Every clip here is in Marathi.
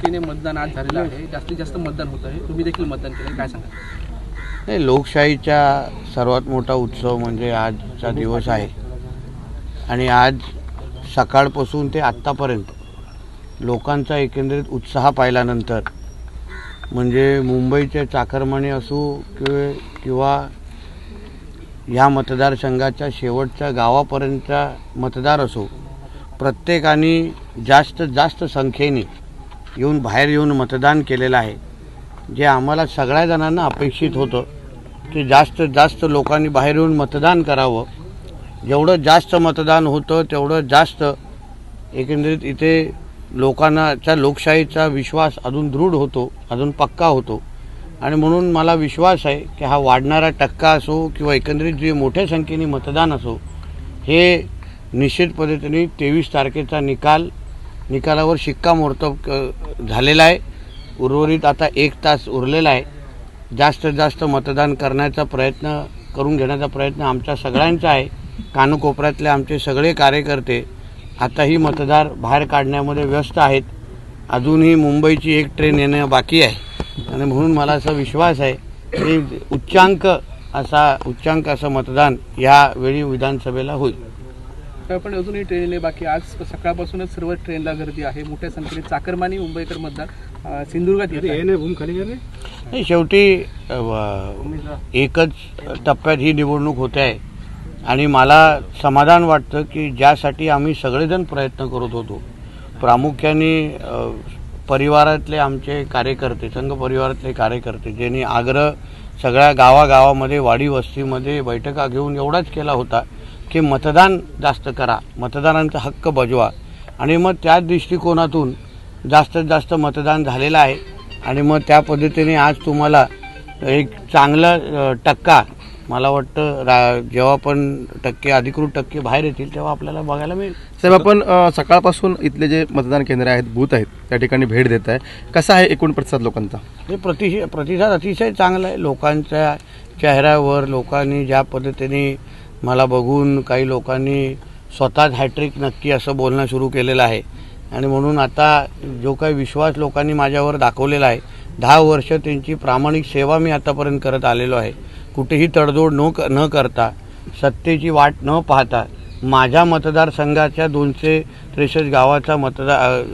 संख्येने मतदान आज झालेलं आहे, जास्तीत जास्त मतदान होत आहे, तुम्ही देखील मतदान केलं, काय सांगा? नाही, लोकशाहीचा सर्वात मोठा उत्सव म्हणजे आजचा दिवस आहे आणि आज सकाळपासून ते आत्तापर्यंत लोकांचा एकंदरीत उत्साह पाहिल्यानंतर म्हणजे मुंबईचे चाकरमानी असो किंवा या मतदारसंघाच्या शेवटच्या गावापर्यंतचा मतदार असो, प्रत्येकाने जास्त संख्येने बाहेर येऊन मतदान केलेलं आहे। जे आम्हाला सगळ्या जणांना अपेक्षित होतं की जास्त लोकांनी बाहेर येऊन मतदान करावं। जेवढं जास्त मतदान होतं तेवढं जास्त एकंदरीत इथे लोकांचा लोकशाहीचा विश्वास अजून दृढ होतो, अजून पक्का होतो आणि म्हणून मला विश्वास आहे की हा वाढणारा टक्का असो किंवा एकंदरीत जे मोठ्या संख्येने मतदान असो, हे निश्चित पद्धतीने 23 तारखेचा निकालावर शिक्कामोर्तब झालेला आहे। उर्वरित आता 1 तास उरलेला आहे। जास्त मतदान करण्याचा प्रयत्न करून घेण्याचा प्रयत्न आमच्या सगळ्यांचा आहे। कानकोपऱ्यातले आमचे सगळे कार्यकर्ते आताही मतदार बाहेर काढण्यामध्ये व्यस्त आहेत। अजूनही मुंबईची एक ट्रेन येणं बाकी आहे आणि म्हणून मला असा विश्वास आहे की उच्चांक असं मतदान यावेळी विधानसभेला होईल। पण अजूनही ट्रेन बाकी, आज सकाळपासूनच सर्व ट्रेनला गर्दी आहे, मोठ्या संख्येने चाकरमानी मुंबईकर मतदार सिंधुदुर्गात येते। शेवटी एकच टप्प्यात ही निवडणूक होते आहे आणि मला समाधान वाटतं की ज्यासाठी आम्ही सगळेजण प्रयत्न करत होतो, प्रामुख्याने परिवारातले आमचे कार्यकर्ते, संघ परिवारातले कार्यकर्ते, ज्यांनी आग्रह सगळ्या गावागावामध्ये वाडी वस्तीमध्ये बैठका घेऊन एवढाच केला होता की मतदान जास्त करा, मतदानांचा हक्क बजवा आणि मग त्याच दृष्टिकोनातून जास्त मतदान झालेलं आहे आणि मग त्या पद्धतीने आज तुम्हाला एक चांगला टक्का, मला वाटतं जेव्हा पण अधिकृत टक्के बाहेर येतील तेव्हा आपल्याला बघायला मिळेल। साहेब, आपण सकाळपासून इथले जे मतदान केंद्र आहेत, बूथ आहेत, त्या ठिकाणी भेट देत आहे, कसा आहे एकूण प्रतिसाद लोकांचा? हे प्रतिसाद अतिशय चांगला आहे। लोकांच्या चेहऱ्यावर लोकांनी ज्या पद्धतीने मला बघून काही लोकांनी स्वतःच हॅट्रिक नक्की असं बोलणं सुरू केलेलं आहे आणि म्हणून आता जो काही विश्वास लोकांनी माझ्यावर दाखवलेला आहे, 10 वर्ष त्यांची प्रामाणिक सेवा मी आतापर्यंत करत आलेलो आहे। कुठेही तडजोड न करता, सत्तेची वाट न पाहता माझ्या मतदारसंघाच्या 263 गावाचा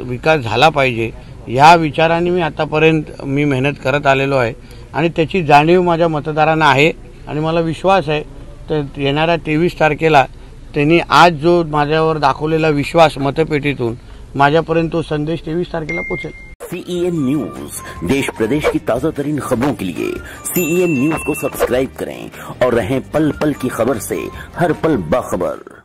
विकास झाला पाहिजे ह्या विचाराने मी आतापर्यंत मेहनत करत आलेलो आहे आणि त्याची जाणीव माझ्या मतदारांना आहे आणि मला विश्वास आहे तर येणाऱ्या 23 तारखेला त्यांनी आज जो माझ्यावर दाखवलेला विश्वास मतपेटीतून माझ्यापर्यंत तो संदेश 23 तारखेला पोहोचेल। CEN न्यूज, देश प्रदेश की ताजा तरीन खबरों के लिए CEN न्यूज को सब्सक्राइब करें और रहें पल पल की खबर से हर पल बाखबर।